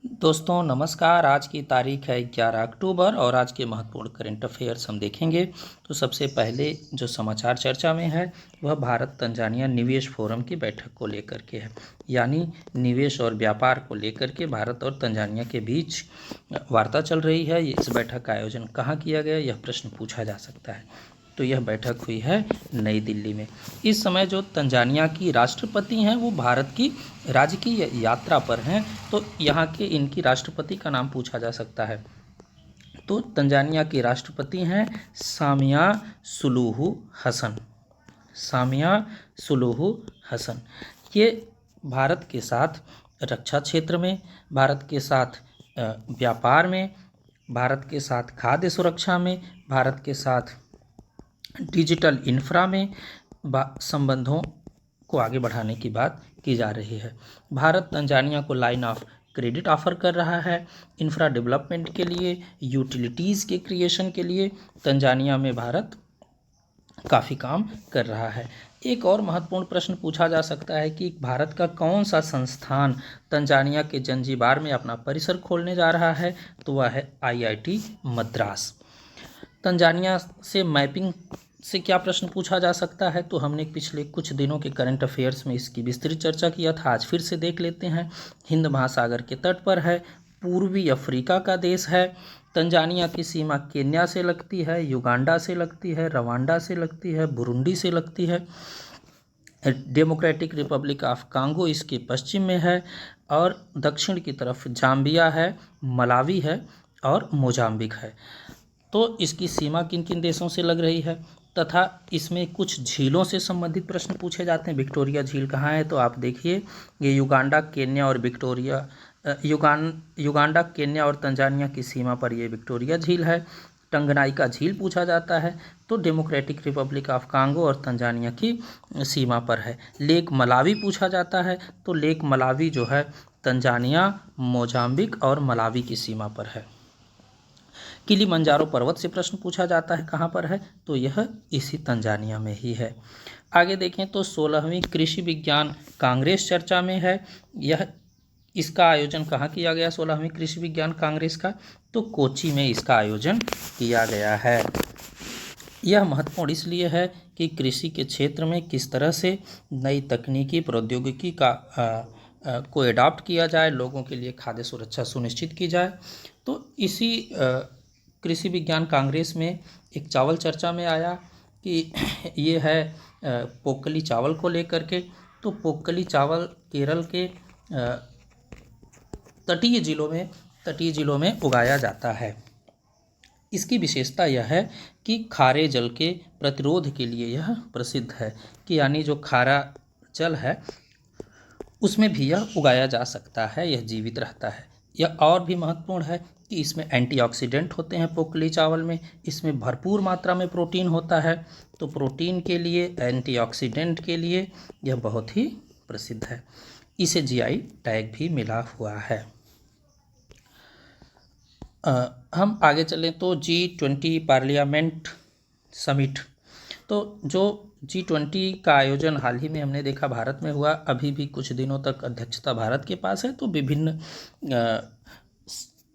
दोस्तों नमस्कार। आज की तारीख है 11 अक्टूबर और आज के महत्वपूर्ण करंट अफेयर्स हम देखेंगे। तो सबसे पहले जो समाचार चर्चा में है वह भारत तंजानिया निवेश फोरम की बैठक को लेकर के है, यानी निवेश और व्यापार को लेकर के भारत और तंजानिया के बीच वार्ता चल रही है। इस बैठक का आयोजन कहाँ किया गया, यह प्रश्न पूछा जा सकता है। तो यह बैठक हुई है नई दिल्ली में। इस समय जो तंजानिया की राष्ट्रपति हैं वो भारत की राजकीय यात्रा पर हैं, तो यहाँ के इनकी राष्ट्रपति का नाम पूछा जा सकता है। तो तंजानिया के राष्ट्रपति हैं Samia Suluhu Hassan. Samia Suluhu Hassan ये भारत के साथ रक्षा क्षेत्र में, भारत के साथ व्यापार में, भारत के साथ खाद्य सुरक्षा में, भारत के साथ डिजिटल इंफ्रा में संबंधों को आगे बढ़ाने की बात की जा रही है। भारत तंजानिया को लाइन ऑफ क्रेडिट ऑफर कर रहा है इंफ्रा डेवलपमेंट के लिए, यूटिलिटीज़ के क्रिएशन के लिए तंजानिया में भारत काफ़ी काम कर रहा है। एक और महत्वपूर्ण प्रश्न पूछा जा सकता है कि भारत का कौन सा संस्थान तंजानिया के जंजीबार में अपना परिसर खोलने जा रहा है, तो वह है IIT मद्रास। तंजानिया से मैपिंग से क्या प्रश्न पूछा जा सकता है, तो हमने पिछले कुछ दिनों के करंट अफेयर्स में इसकी विस्तृत चर्चा किया था। आज फिर से देख लेते हैं। हिंद महासागर के तट पर है, पूर्वी अफ्रीका का देश है। तंजानिया की सीमा केन्या से लगती है, युगांडा से लगती है, रवांडा से लगती है, बुरुंडी से लगती है। डेमोक्रेटिक रिपब्लिक ऑफ कांगो इसके पश्चिम में है और दक्षिण की तरफ जाम्बिया है, मलावी है और मोजाम्बिक है। तो इसकी सीमा किन किन देशों से लग रही है, तथा इसमें कुछ झीलों से संबंधित प्रश्न पूछे जाते हैं। विक्टोरिया झील कहाँ है, तो आप देखिए ये युगांडा, केन्या और युगांडा, केन्या और तंजानिया की सीमा पर ये विक्टोरिया झील है। टंगनाइका झील पूछा जाता है तो डेमोक्रेटिक रिपब्लिक ऑफ कांगो और तंजानिया की सीमा पर है। लेक मलावी पूछा जाता है तो लेक मलावी जो है तंजानिया, मोजाम्बिक और मलावी की सीमा पर है। किलिमंजारो पर्वत से प्रश्न पूछा जाता है कहाँ पर है, तो यह इसी तंजानिया में ही है। आगे देखें तो 16वीं कृषि विज्ञान कांग्रेस चर्चा में है। इसका आयोजन कहाँ किया गया, 16वीं कृषि विज्ञान कांग्रेस का, तो कोच्चि में इसका आयोजन किया गया है। यह महत्वपूर्ण इसलिए है कि कृषि के क्षेत्र में किस तरह से नई तकनीकी प्रौद्योगिकी को एडॉप्ट किया जाए, लोगों के लिए खाद्य सुरक्षा सुनिश्चित की जाए। तो इसी कृषि विज्ञान कांग्रेस में एक चावल चर्चा में आया कि ये है पोक्कली चावल को लेकर के। तो पोक्कली चावल केरल के तटीय जिलों में उगाया जाता है। इसकी विशेषता यह है कि खारे जल के प्रतिरोध के लिए यह प्रसिद्ध है, कि यानी जो खारा जल है उसमें भी यह उगाया जा सकता है, यह जीवित रहता है। यह और भी महत्वपूर्ण है कि इसमें एंटीऑक्सीडेंट होते हैं पोक्कली चावल में, इसमें भरपूर मात्रा में प्रोटीन होता है। तो प्रोटीन के लिए, एंटीऑक्सीडेंट के लिए यह बहुत ही प्रसिद्ध है। इसे GI टैग भी मिला हुआ है। हम आगे चलें तो G20 पार्लियामेंट समिट, तो जो G20 का आयोजन हाल ही में हमने देखा भारत में हुआ, अभी भी कुछ दिनों तक अध्यक्षता भारत के पास है। तो विभिन्न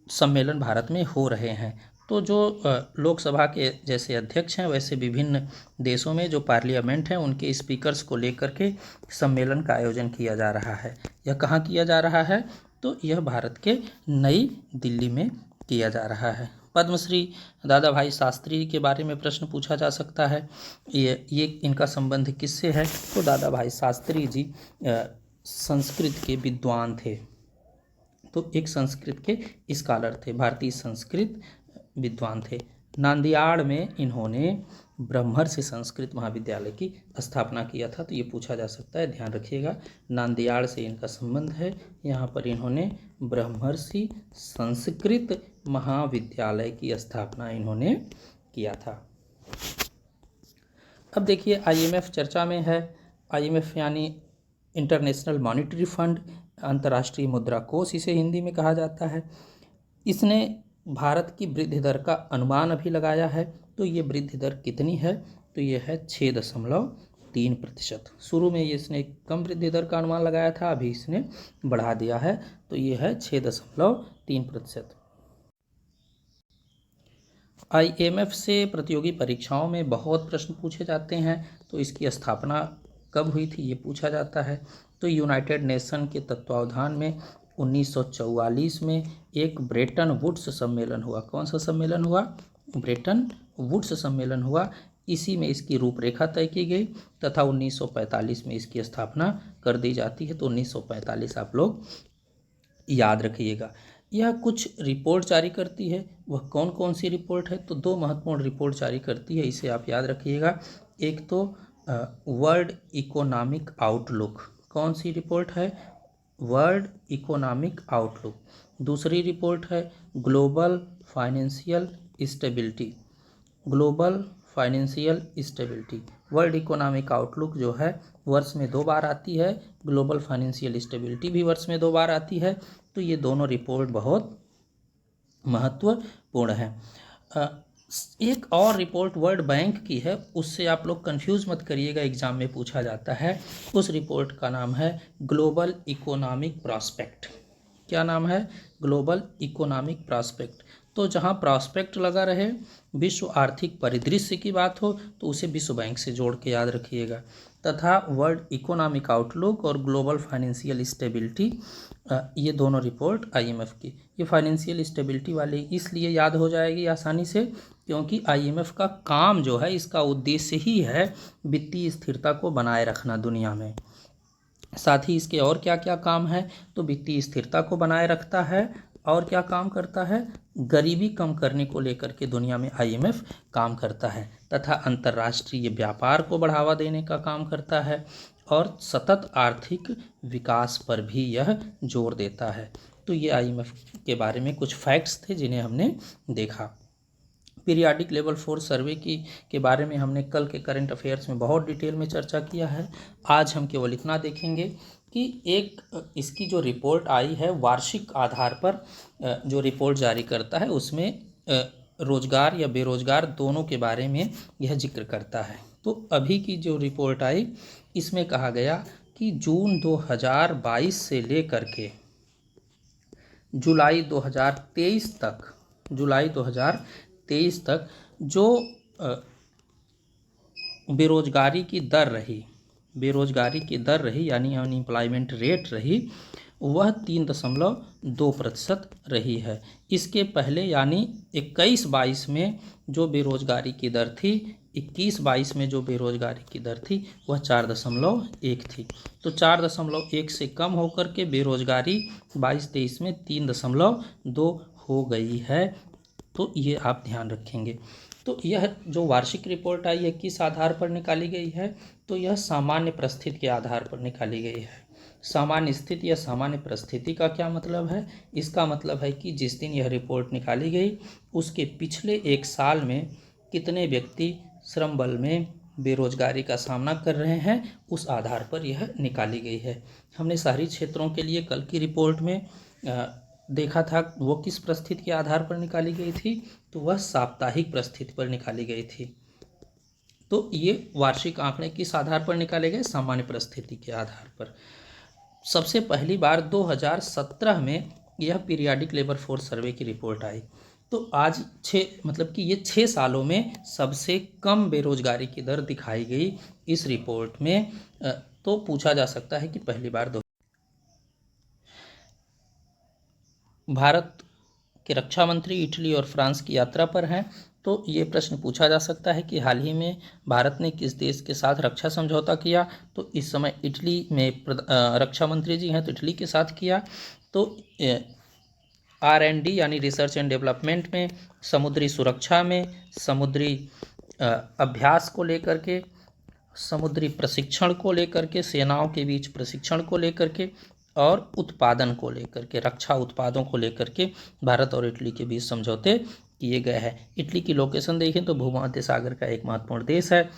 सम्मेलन भारत में हो रहे हैं। तो जो लोकसभा के जैसे अध्यक्ष हैं, वैसे विभिन्न देशों में जो पार्लियामेंट हैं उनके स्पीकर्स को लेकर के सम्मेलन का आयोजन किया जा रहा है। यह कहाँ किया जा रहा है, तो यह भारत के नई दिल्ली में किया जा रहा है। पद्मश्री दादा भाई शास्त्री के बारे में प्रश्न पूछा जा सकता है। ये इनका संबंध किससे है, तो दादा भाई शास्त्री जी संस्कृत के विद्वान थे। तो एक संस्कृत के स्कॉलर थे, भारतीय संस्कृत विद्वान थे। नांदियाड़ में इन्होंने ब्रह्मर्षि संस्कृत महाविद्यालय की स्थापना किया था। तो ये पूछा जा सकता है, ध्यान रखिएगा, नांदियाड़ से इनका संबंध है। यहाँ पर इन्होंने ब्रह्मर्षि संस्कृत महाविद्यालय की स्थापना इन्होंने किया था। अब देखिए IMF चर्चा में है। IMF यानी इंटरनेशनल मॉनिटरी फंड, अंतर्राष्ट्रीय मुद्रा कोष इसे हिंदी में कहा जाता है। इसने भारत की वृद्धि दर का अनुमान अभी लगाया है। तो ये वृद्धि दर कितनी है, तो ये है 6.5 3%। शुरू में ये इसने कम वृद्धि दर का अनुमान लगाया था, अभी इसने बढ़ा दिया है, तो ये है 6.3%। IMF से प्रतियोगी परीक्षाओं में बहुत प्रश्न पूछे जाते हैं, तो इसकी स्थापना कब हुई थी ये पूछा जाता है। तो यूनाइटेड नेशन के तत्वावधान में 1944 में एक ब्रेटन वुड्स सम्मेलन हुआ। कौन सा सम्मेलन हुआ? ब्रेटन वुड्स सम्मेलन हुआ। इसी में इसकी रूपरेखा तय की गई तथा 1945 में इसकी स्थापना कर दी जाती है। तो 1945 आप लोग याद रखिएगा। यह कुछ रिपोर्ट जारी करती है, वह कौन कौन सी रिपोर्ट है? तो दो महत्वपूर्ण रिपोर्ट जारी करती है, इसे आप याद रखिएगा। एक तो वर्ल्ड इकोनॉमिक आउटलुक। कौन सी रिपोर्ट है? World economic outlook. दूसरी रिपोर्ट है global financial stability. Global financial stability. World economic outlook जो है वर्ष में 2 बार आती है, ग्लोबल फाइनेंशियल स्टेबिलिटी भी वर्ष में 2 बार आती है। तो ये दोनों रिपोर्ट बहुत महत्वपूर्ण है। एक और रिपोर्ट वर्ल्ड बैंक की है, उससे आप लोग कंफ्यूज मत करिएगा, एग्जाम में पूछा जाता है। उस रिपोर्ट का नाम है ग्लोबल इकोनॉमिक प्रॉस्पेक्ट। क्या नाम है? Global economic prospect. तो जहाँ प्रॉस्पेक्ट लगा रहे, विश्व आर्थिक परिदृश्य की बात हो, तो उसे विश्व बैंक से जोड़ के याद रखिएगा। तथा वर्ल्ड इकोनॉमिक आउटलुक और ग्लोबल फाइनेंशियल स्टेबिलिटी, ये दोनों रिपोर्ट IMF की। ये फाइनेंशियल स्टेबिलिटी वाली इसलिए याद हो जाएगी आसानी से क्योंकि IMF का काम जो है, इसका उद्देश्य ही है वित्तीय स्थिरता को बनाए रखना दुनिया में। साथ ही इसके और क्या क्या काम है? तो वित्तीय स्थिरता को बनाए रखता है और क्या काम करता है? गरीबी कम करने को लेकर के दुनिया में IMF काम करता है तथा अंतर्राष्ट्रीय व्यापार को बढ़ावा देने का काम करता है और सतत आर्थिक विकास पर भी यह जोर देता है। तो ये IMF के बारे में कुछ फैक्ट्स थे जिन्हें हमने देखा। पीरियाडिक लेवल 4 सर्वे के बारे में हमने कल के करंट अफेयर्स में बहुत डिटेल में चर्चा किया है। आज हम केवल इतना देखेंगे कि एक इसकी जो रिपोर्ट आई है वार्षिक आधार पर जो रिपोर्ट जारी करता है, उसमें रोजगार या बेरोजगार दोनों के बारे में यह जिक्र करता है। तो अभी की जो रिपोर्ट आई, इसमें कहा गया कि जून 2022 से लेकर के जुलाई 2023 तक जो बेरोजगारी की दर रही यानी अनएम्प्लॉयमेंट रेट रही, वह 3.2% रही है। इसके पहले यानी 21-22 में जो बेरोजगारी की दर थी, 21-22 में जो बेरोजगारी की दर थी वह 4.1 थी। तो 4.1 से कम होकर के बेरोजगारी 22-23 में 3.2 हो गई है। तो ये आप ध्यान रखेंगे। तो यह जो वार्षिक रिपोर्ट आई है किस आधार पर निकाली गई है? तो यह सामान्य परिस्थिति के आधार पर निकाली गई है। सामान्य स्थिति या सामान्य परिस्थिति का क्या मतलब है? इसका मतलब है कि जिस दिन यह रिपोर्ट निकाली गई उसके पिछले 1 साल में कितने व्यक्ति श्रम बल में बेरोजगारी का सामना कर रहे हैं, उस आधार पर यह निकाली गई है। हमने शहरी क्षेत्रों के लिए कल की रिपोर्ट में देखा था, वो किस परिस्थिति के आधार पर निकाली गई थी? तो वह साप्ताहिक परिस्थिति पर निकाली गई थी। तो ये वार्षिक आंकड़े किस आधार पर निकाले गए? सामान्य परिस्थिति के आधार पर। सबसे पहली बार 2017 में यह पीरियाडिक लेबर फोर्स सर्वे की रिपोर्ट आई। तो आज 6 सालों में सबसे कम बेरोजगारी की दर दिखाई गई इस रिपोर्ट में। तो पूछा जा सकता है कि पहली बार भारत के रक्षा मंत्री इटली और फ्रांस की यात्रा पर हैं। तो ये प्रश्न पूछा जा सकता है कि हाल ही में भारत ने किस देश के साथ रक्षा समझौता किया? तो इस समय इटली में रक्षा मंत्री जी हैं, तो इटली के साथ किया। तो R&D यानी रिसर्च एंड डेवलपमेंट में, समुद्री सुरक्षा में, समुद्री अभ्यास को लेकर के, समुद्री प्रशिक्षण को लेकर के, सेनाओं के बीच प्रशिक्षण को लेकर के और उत्पादन को लेकर के, रक्षा उत्पादों को लेकर के भारत और इटली के बीच समझौते किए गए हैं। इटली की लोकेशन देखें तो भूमध्य सागर का एक महत्वपूर्ण देश है।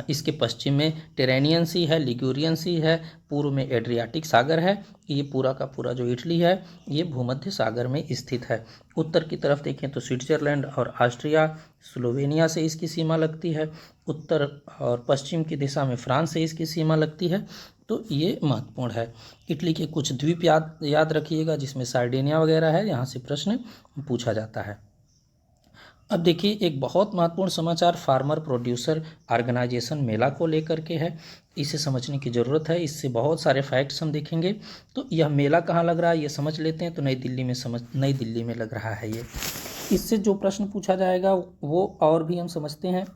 इसके पश्चिम में टेरेनियन सी है, लिगुरियन सी है, पूर्व में एड्रियाटिक सागर है। ये पूरा का पूरा जो इटली है ये भूमध्य सागर में स्थित है। उत्तर की तरफ देखें तो स्विट्जरलैंड और ऑस्ट्रिया, स्लोवेनिया से इसकी सीमा लगती है। उत्तर और पश्चिम की दिशा में फ्रांस से इसकी सीमा लगती है। तो ये महत्वपूर्ण है। इटली के कुछ द्वीप याद रखिएगा, जिसमें सार्डिनिया वगैरह है, यहाँ से प्रश्न पूछा जाता है। अब देखिए एक बहुत महत्वपूर्ण समाचार फार्मर प्रोड्यूसर ऑर्गेनाइजेशन मेला को लेकर के है। इसे समझने की ज़रूरत है, इससे बहुत सारे फैक्ट्स हम देखेंगे। तो यह मेला कहाँ लग रहा है ये समझ लेते हैं। तो नई दिल्ली में लग रहा है ये। इससे जो प्रश्न पूछा जाएगा वो और भी हम समझते हैं।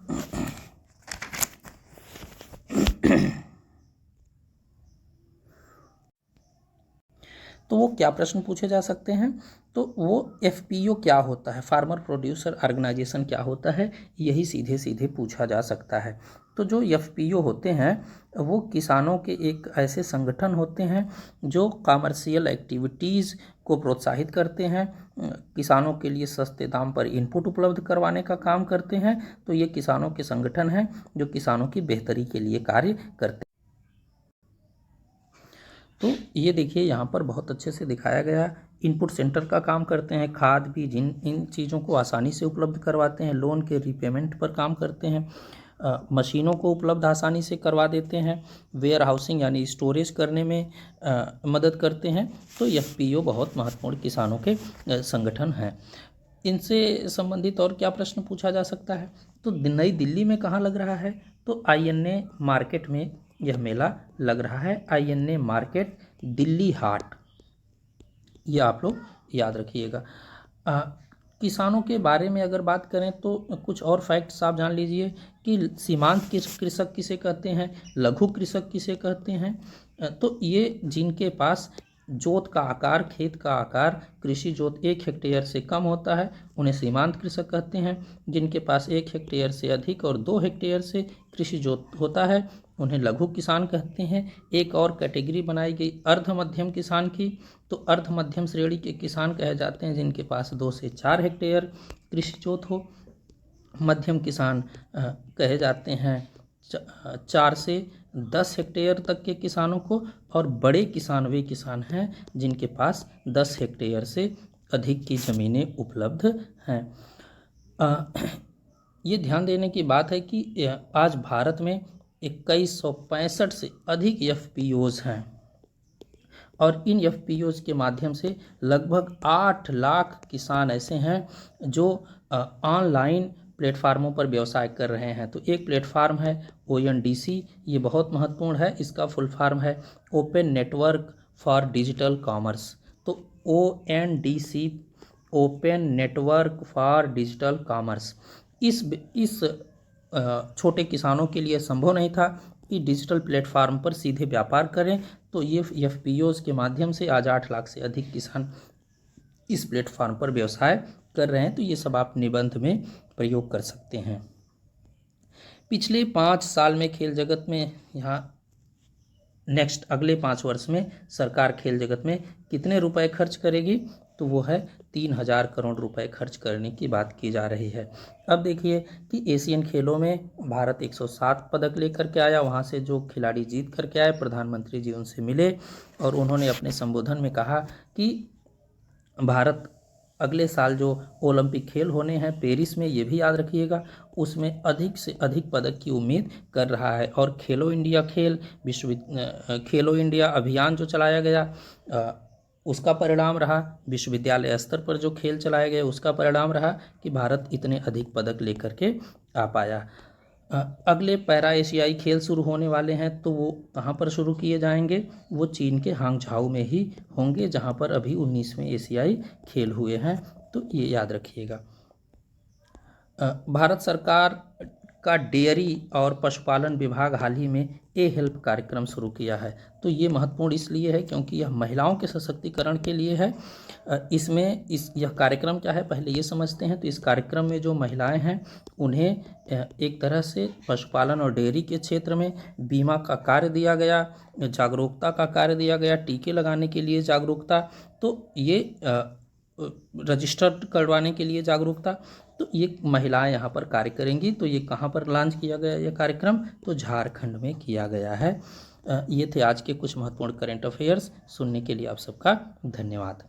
तो वो क्या प्रश्न पूछे जा सकते हैं। तो वो एफपीओ क्या होता है, फार्मर प्रोड्यूसर ऑर्गेनाइजेशन क्या होता है, यही सीधे सीधे पूछा जा सकता है। तो जो एफपीओ होते हैं वो किसानों के एक ऐसे संगठन होते हैं जो कमर्शियल एक्टिविटीज़ को प्रोत्साहित करते हैं, किसानों के लिए सस्ते दाम पर इनपुट उपलब्ध करवाने का काम करते हैं। तो ये किसानों के संगठन हैं जो किसानों की बेहतरी के लिए कार्य करते हैं। तो ये देखिए यहाँ पर बहुत अच्छे से दिखाया गया, इनपुट सेंटर का काम करते हैं, खाद बीज इन चीज़ों को आसानी से उपलब्ध करवाते हैं, लोन के रीपेमेंट पर काम करते हैं, मशीनों को उपलब्ध आसानी से करवा देते हैं, वेयर हाउसिंग यानी स्टोरेज करने में मदद करते हैं। तो एफपीओ बहुत महत्वपूर्ण किसानों के संगठन हैं। इनसे संबंधित और क्या प्रश्न पूछा जा सकता है। तो नई दिल्ली में कहाँ लग रहा है। तो आईएनए मार्केट में यह मेला लग रहा है। आईएनए मार्केट, दिल्ली हाट, यह आप लोग याद रखिएगा। किसानों के बारे में अगर बात करें तो कुछ और फैक्ट्स आप जान लीजिए कि सीमांत कृषक किसे कहते हैं, लघु कृषक किसे कहते हैं। तो ये जिनके पास जोत का आकार, खेत का आकार, कृषि जोत 1 हेक्टेयर से कम होता है उन्हें सीमांत कृषक कहते हैं। जिनके पास 1 हेक्टेयर से अधिक और 2 हेक्टेयर से कृषि जोत होता है उन्हें लघु किसान कहते हैं। एक और कैटेगरी बनाई गई अर्ध मध्यम किसान की। तो अर्ध मध्यम श्रेणी के किसान कहे जाते हैं जिनके पास 2 से 4 हेक्टेयर कृषि जोत हो। मध्यम किसान कहे जाते हैं 4 से 10 हेक्टेयर तक के किसानों को। और बड़े किसान वे किसान हैं जिनके पास 10 हेक्टेयर से अधिक की ज़मीनें उपलब्ध हैं। ये ध्यान देने की बात है कि आज भारत में 2165 से अधिक एफपीओज़ हैं और इन एफपीओज़ के माध्यम से लगभग 8 लाख किसान ऐसे हैं जो ऑनलाइन प्लेटफार्मों पर व्यवसाय कर रहे हैं। तो एक प्लेटफार्म है ओएनडीसी, ये बहुत महत्वपूर्ण है। इसका फुल फॉर्म है open network for digital commerce. तो ONDC, open network for digital commerce. इस छोटे किसानों के लिए संभव नहीं था कि डिजिटल प्लेटफार्म पर सीधे व्यापार करें। तो ये एफपीओज़ के माध्यम से आज 8 लाख से अधिक किसान इस प्लेटफार्म पर व्यवसाय कर रहे हैं। तो ये सब आप निबंध में प्रयोग कर सकते हैं। पिछले 5 साल में खेल जगत में यहाँ अगले 5 वर्ष में सरकार खेल जगत में कितने रुपए खर्च करेगी। तो वो है 3000 करोड़ रुपए खर्च करने की बात की जा रही है। अब देखिए कि एशियन खेलों में भारत 107 पदक लेकर के आया। वहाँ से जो खिलाड़ी जीत करके आए, प्रधानमंत्री जी उनसे मिले और उन्होंने अपने संबोधन में कहा कि भारत अगले साल जो ओलंपिक खेल होने हैं पेरिस में, ये भी याद रखिएगा, उसमें अधिक से अधिक पदक की उम्मीद कर रहा है। और खेलो इंडिया अभियान जो चलाया गया उसका परिणाम रहा, विश्वविद्यालय स्तर पर जो खेल चलाए गए उसका परिणाम रहा कि भारत इतने अधिक पदक लेकर के आ पाया। अगले पैरा एशियाई खेल शुरू होने वाले हैं तो वो कहाँ पर शुरू किए जाएंगे। वो चीन के हांगझाऊ में ही होंगे जहाँ पर अभी 19वें एशियाई खेल हुए हैं। तो ये याद रखिएगा। भारत सरकार का डेयरी और पशुपालन विभाग हाल ही में हेल्प कार्यक्रम शुरू किया है। तो ये महत्वपूर्ण इसलिए है क्योंकि यह महिलाओं के सशक्तिकरण के लिए है। यह कार्यक्रम क्या है पहले ये समझते हैं। तो इस कार्यक्रम में जो महिलाएं हैं उन्हें एक तरह से पशुपालन और डेयरी के क्षेत्र में बीमा का कार्य दिया गया, जागरूकता का कार्य दिया गया, टीके लगाने के लिए जागरूकता, तो ये रजिस्टर करवाने के लिए जागरूकता, तो ये महिलाएं यहाँ पर कार्य करेंगी। तो ये कहाँ पर लॉन्च किया गया ये कार्यक्रम? तो झारखंड में किया गया है। ये थे आज के कुछ महत्वपूर्ण करेंट अफेयर्स। सुनने के लिए आप सबका धन्यवाद।